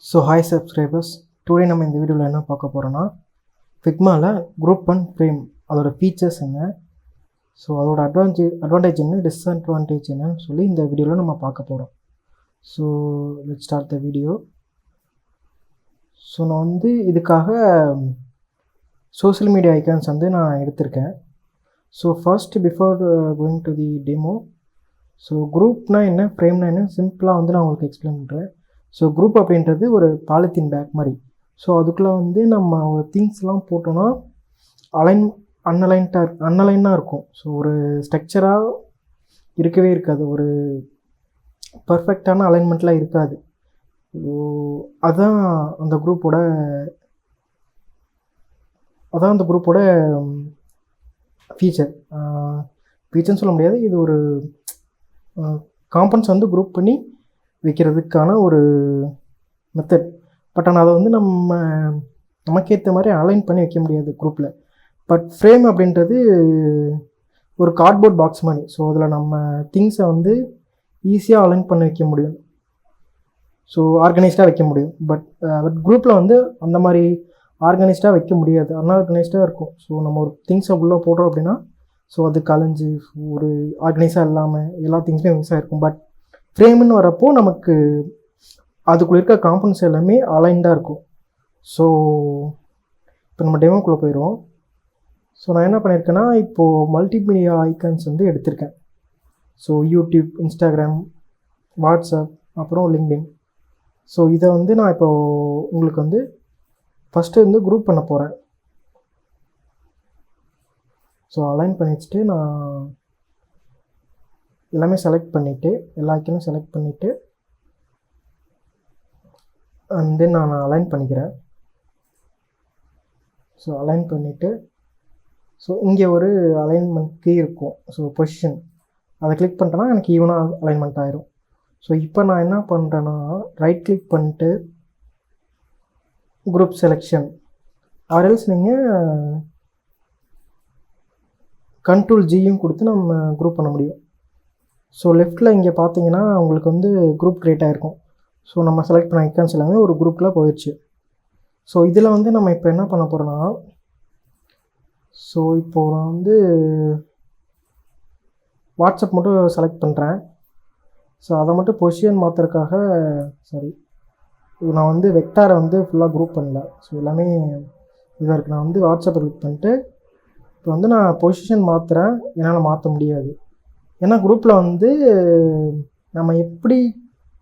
So hi subscribers, today நம்ம இந்த வீடியோவில் என்ன பார்க்க போகிறோன்னா ஃபிக்மாவில் குரூப் அண்ட் ஃப்ரேம் அதோட ஃபீச்சர்ஸ் என்ன, ஸோ அதோட அட்வான்டேஜ் என்ன, டிஸ்அட்வான்டேஜ் என்னன்னு சொல்லி இந்த வீடியோவில் நம்ம பார்க்க போகிறோம். So let's start the video. So நான் இதுக்காக சோஷியல் மீடியா ஐக்கான்ஸ் நான் எடுத்திருக்கேன். So first before going to the demo, so குரூப்னால் என்ன, ஃப்ரேம்னா என்ன, சிம்பிளாக நான் உங்களுக்கு எக்ஸ்பிளைன் பண்ணுறேன். ஸோ குரூப் அப்படின்றது ஒரு பாலித்தீன் பேக் மாதிரி. ஸோ அதுக்குள்ளே நம்ம ஒரு திங்ஸ்லாம் போட்டோன்னா அன்அலைனாக இருக்கும். ஸோ ஒரு ஸ்ட்ரக்சராக இருக்கவே இருக்காது, ஒரு பர்ஃபெக்டான அலைன்மெண்ட்லாம் இருக்காது. ஸோ அதுதான் அந்த குரூப்போட ஃபீச்சர்னு சொல்ல முடியாது. இது ஒரு காம்பனன்ட்ஸ் குரூப் பண்ணி வைக்கிறதுக்கான ஒரு மெத்தட். பட் ஆனால் அதை நமக்கேற்ற மாதிரி அலைன் பண்ணி வைக்க முடியாது குரூப்பில். பட் ஃப்ரேம் அப்படின்றது ஒரு கார்ட்போர்ட் பாக்ஸ் மாதிரி. ஸோ அதில் நம்ம திங்ஸை ஈஸியாக அலைன் பண்ணி வைக்க முடியும், ஸோ ஆர்கனைஸ்டாக வைக்க முடியும். பட் குரூப்பில் அந்த மாதிரி ஆர்கனைஸ்டாக வைக்க முடியாது, அன்ஆர்கனைஸ்டாக இருக்கும். ஸோ நம்ம ஒரு திங்ஸை உள்ளே போடுறோம் அப்படின்னா ஸோ அது கலைஞ்சு ஒரு ஆர்கனைஸாக இல்லாமல் எல்லா திங்ஸுமே மிக்ஸாக இருக்கும். பட் ஃப்ரேம்னு வரப்போ நமக்கு அதுக்குள்ளே இருக்க காம்பனன்ட்ஸ் எல்லாமே அலைன்டாக இருக்கும். ஸோ இப்போ நம்ம டெமோக்குள்ளே போயிடுவோம். ஸோ நான் என்ன பண்ணியிருக்கேன்னா, இப்போது மல்டிமீடியா ஐக்கான்ஸ் எடுத்திருக்கேன். ஸோ யூடியூப், இன்ஸ்டாகிராம், வாட்ஸ்அப், அப்புறம் லிங்க்டின். ஸோ இதை நான் இப்போது உங்களுக்கு ஃபஸ்ட்டு குரூப் பண்ண போகிறேன். ஸோ அலைன் பண்ணி வச்சுட்டு நான் எல்லாமே செலக்ட் பண்ணிவிட்டு, எல்லா ஐக்கனும் செலக்ட் பண்ணிவிட்டு அண்ட் தென் நான் அலைன் பண்ணிக்கிறேன். ஸோ அலைன் பண்ணிவிட்டு, ஸோ இங்கே ஒரு அலைன்மெண்ட் கீ இருக்கும். ஸோ பொசிஷன் அதை கிளிக் பண்ணிட்டேன்னா எனக்கு ஈவனாக அலைன்மெண்ட் ஆயிரும். ஸோ இப்போ நான் என்ன பண்ணுறேன்னா, ரைட் கிளிக் பண்ணிட்டு குரூப் செலெக்ஷன், ஆர்எல்ஸ் நீங்கள் கண்ட்ரோல் ஜியும் கொடுத்து நம்ம குரூப் பண்ண முடியும். ஸோ லெஃப்ட்டில் இங்கே பார்த்தீங்கன்னா உங்களுக்கு குரூப் க்ரியேட் ஆகிருக்கும். ஸோ நம்ம செலக்ட் பண்ண ஐக்கான்ஸ் எல்லாமே ஒரு குரூப்பில் போயிடுச்சு. ஸோ இதில் நம்ம இப்போ என்ன பண்ண போகிறோன்னா, ஸோ இப்போது நான் வாட்ஸ்அப் மட்டும் செலக்ட் பண்ணுறேன். ஸோ அதை மட்டும் பொசிஷன் மாற்றுறதுக்காக நான் வெக்டாரை ஃபுல்லாக குரூப் பண்ணல. ஸோ எல்லாமே இதாக இருக்குது. நான் வாட்ஸ்அப்பை கிளிக் பண்ணிட்டு இப்போ நான் பொசிஷன் மாற்றுறேன். என்னால் மாற்ற முடியாது, ஏன்னா குரூப்பில் நம்ம எப்படி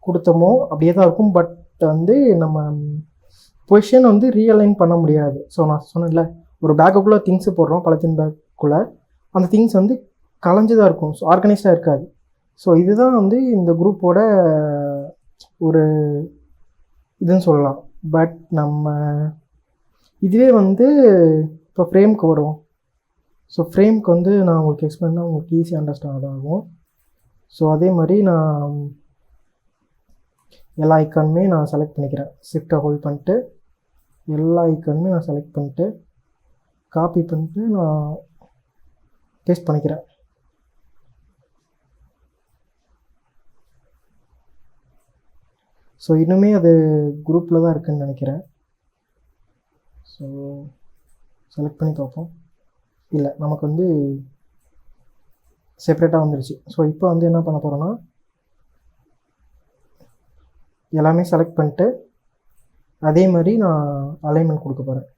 கொடுத்தோமோ அப்படியே தான் இருக்கும். பட் நம்ம பொசிஷன் ரீஅலைன் பண்ண முடியாது. ஸோ நான் சொன்னேன்ல, ஒரு பேக்குள்ளே திங்ஸு போடுறோம், பாலித்தீன் பேக்குள்ளே அந்த திங்ஸ் கலைஞ்சு தான் இருக்கும், ஸோ ஆர்கனைஸ்டாக இருக்காது. ஸோ இதுதான் இந்த குரூப்போட ஒரு இதுன்னு சொல்லலாம். பட் நம்ம இதுவே இப்போ ஃப்ரேமுக்கு வரும். ஸோ ஃப்ரேமுக்கு நான் உங்களுக்கு எக்ஸ்பிளைன் பண்ணால் உங்களுக்கு ஈஸியாக அண்டர்ஸ்டாண்ட் ஆகும். ஸோ அதே மாதிரி நான் எல்லா ஐக்கானுமே நான் செலக்ட் பண்ணிக்கிறேன். ஷிஃப்ட்டை ஹோல்ட் பண்ணிட்டு எல்லா ஐக்கானுமே நான் செலக்ட் பண்ணிட்டு காப்பி பண்ணிட்டு நான் பேஸ்ட் பண்ணிக்கிறேன். ஸோ இன்னுமே அது குரூப்பில் தான் இருக்குதுன்னு நினைக்கிறேன். ஸோ செலக்ட் பண்ணி பார்ப்போம். இல்லை, நமக்கு செப்ரேட்டாக வந்துடுச்சு. ஸோ இப்போ என்ன பண்ண போகிறோன்னா, எல்லாமே செலக்ட் பண்ணிட்டு அதே மாதிரி நான் அலைன்மெண்ட் கொடுக்க போகிறேன்.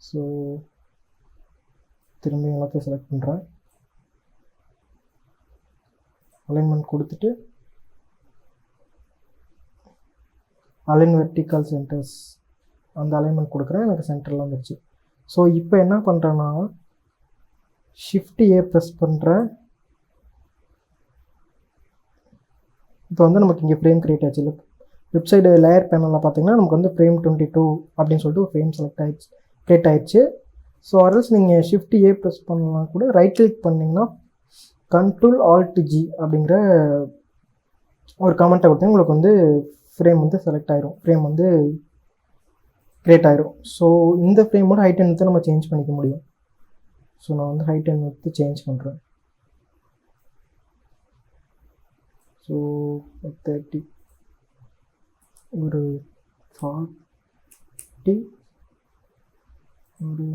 ஸோ திரும்பி எல்லாத்தையும் செலக்ட் பண்ணுறேன், அலைன்மெண்ட் கொடுத்துட்டு அலைன் வெர்டிக்கல் சென்டர்ஸ் அந்த அலைன்மெண்ட் கொடுக்குறேன். எனக்கு சென்டரில் வந்துடுச்சு. ஸோ இப்போ என்ன பண்ணுறேன்னா, ஷிஃப்ட் ஏ ப்ரெஸ் பண்ணுறேன். இப்போ நமக்கு இங்கே ஃப்ரேம் க்ரியேட் ஆச்சு. லெஃப்ட் சைடு லேயர் பேனலில் பார்த்தீங்கன்னா நமக்கு ஃப்ரேம் 22 அப்படின்னு சொல்லிட்டு ஒரு ஃப்ரேம் க்ரியேட் ஆகிடுச்சு. ஸோ அதர்ஸ் நீங்கள் ஷிஃப்ட் ஏ ப்ரெஸ் பண்ணலாம் கூட, ரைட் கிளிக் பண்ணிங்கன்னா கண்ட்ரோல் ஆல்ட் ஜி அப்படிங்கிற ஒரு கமெண்ட்டை கொடுத்தீங்கன்னா உங்களுக்கு ஃப்ரேம் செலக்ட் ஆயிரும், ஃப்ரேம் க்ரியேட் ஆயிரும். ஸோ இந்த ஃப்ரேமோட ஹைட் அண்ட் நம்ம சேஞ்ச் பண்ணிக்க முடியும். ஸோ நான் ஹைட் அண்ட் சேஞ்ச் பண்ணுறேன். ஸோ 30 ஒரு 40 ஒரு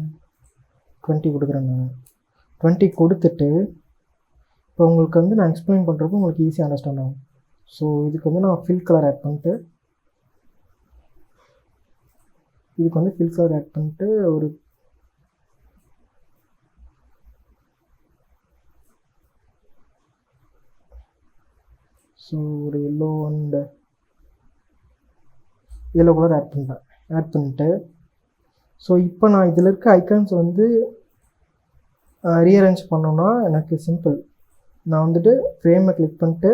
20 கொடுக்குறேன் நான். 20 கொடுத்துட்டு இப்போ உங்களுக்கு வந்து நான் எக்ஸ்பிளைன் பண்ணுறப்போ உங்களுக்கு ஈஸியாக அண்டர்ஸ்டாண்ட் ஆகும். ஸோ இதுக்கு வந்து நான் ஃபில் கலர் ஆட் பண்ணிட்டு ஒரு yellow and yellow colour add பண்ணிட்டு ஸோ இப்போ நான் இதில் இருக்க ஐக்கான்ஸ் வந்து ரீஅரேஞ்ச் பண்ணோன்னா எனக்கு சிம்பிள். நான் வந்துட்டு ஃப்ரேமை கிளிக் பண்ணிட்டு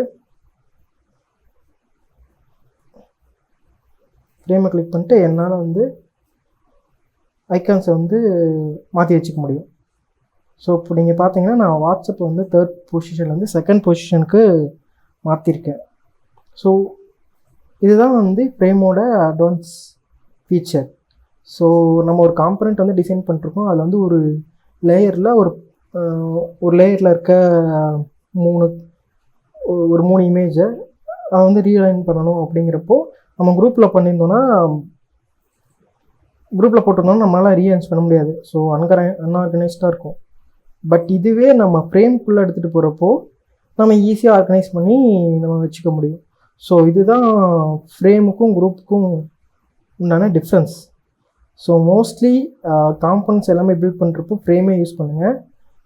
என்னால் வந்து ஐக்கான்ஸை வந்து மாற்றி வச்சுக்க முடியும். ஸோ இப்போ நீங்கள் பார்த்தீங்கன்னா நான் வாட்ஸ்அப் வந்து 3rd பொசிஷன்லேருந்து 2nd பொசிஷனுக்கு மாற்றிருக்கேன். ஸோ இதுதான் வந்து ஃப்ரேமோட அட்வான்ஸ் ஃபீச்சர். ஸோ நம்ம ஒரு காம்பனண்ட் வந்து டிசைன் பண்ணிருக்கோம். அதில் வந்து ஒரு லேயரில் இருக்க 3 இமேஜை அதை வந்து ரீஅலைன் பண்ணணும். அப்படிங்கிறப்போ நம்ம குரூப்பில் போட்டிருந்தோம்னா நம்மளால் ரீஅரேஞ்ச் பண்ண முடியாது. ஸோ அன்ஆர்கனைஸ்டாக இருக்கும். பட் இதுவே நம்ம ஃப்ரேம்குள்ளே எடுத்துகிட்டு போகிறப்போ நம்ம ஈஸியாக ஆர்கனைஸ் பண்ணி நம்ம வச்சுக்க முடியும். ஸோ இதுதான் ஃப்ரேமுக்கும் குரூப்புக்கும் உண்டான டிஃப்ரென்ஸ். ஸோ மோஸ்ட்லி காம்பனன்ட்ஸ் எல்லாமே பில்ட் பண்ணுறப்போ ஃப்ரேமே யூஸ் பண்ணுங்கள்.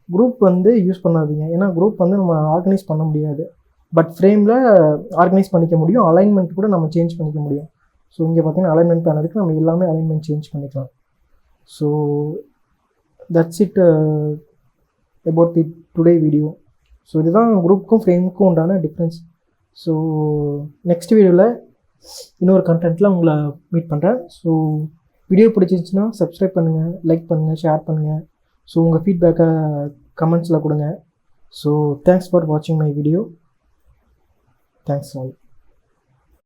குரூப் வந்து யூஸ் பண்ணாதீங்க. ஏன்னா குரூப் வந்து நம்ம ஆர்கனைஸ் பண்ண முடியாது. பட் ஃப்ரேமில் ஆர்கனைஸ் பண்ணிக்க முடியும். அலைன்மெண்ட் கூட நம்ம சேஞ்ச் பண்ணிக்க முடியும். ஸோ இங்கே பார்த்தீங்கன்னா அலைன்மெண்ட் பண்ணதுக்கு நம்ம எல்லாமே அலைன்மெண்ட் சேஞ்ச் பண்ணிக்கலாம். So that's it about the today video. So இதுதான் குரூப்புக்கும் ஃப்ரேமுக்கும் உண்டான டிஃப்ரென்ஸ். ஸோ நெக்ஸ்ட் வீடியோவில் இன்னொரு கண்டென்ட்டில் உங்களை மீட் பண்ணுறேன். ஸோ வீடியோ பிடிச்சிருந்துச்சுன்னா சப்ஸ்கிரைப் பண்ணுங்கள், லைக் பண்ணுங்கள், ஷேர் பண்ணுங்கள். ஸோ உங்கள் ஃபீட்பேக்கை கமெண்ட்ஸில் கொடுங்க. ஸோ தேங்க்ஸ் ஃபார் வாட்சிங் மை வீடியோ. Thanks all.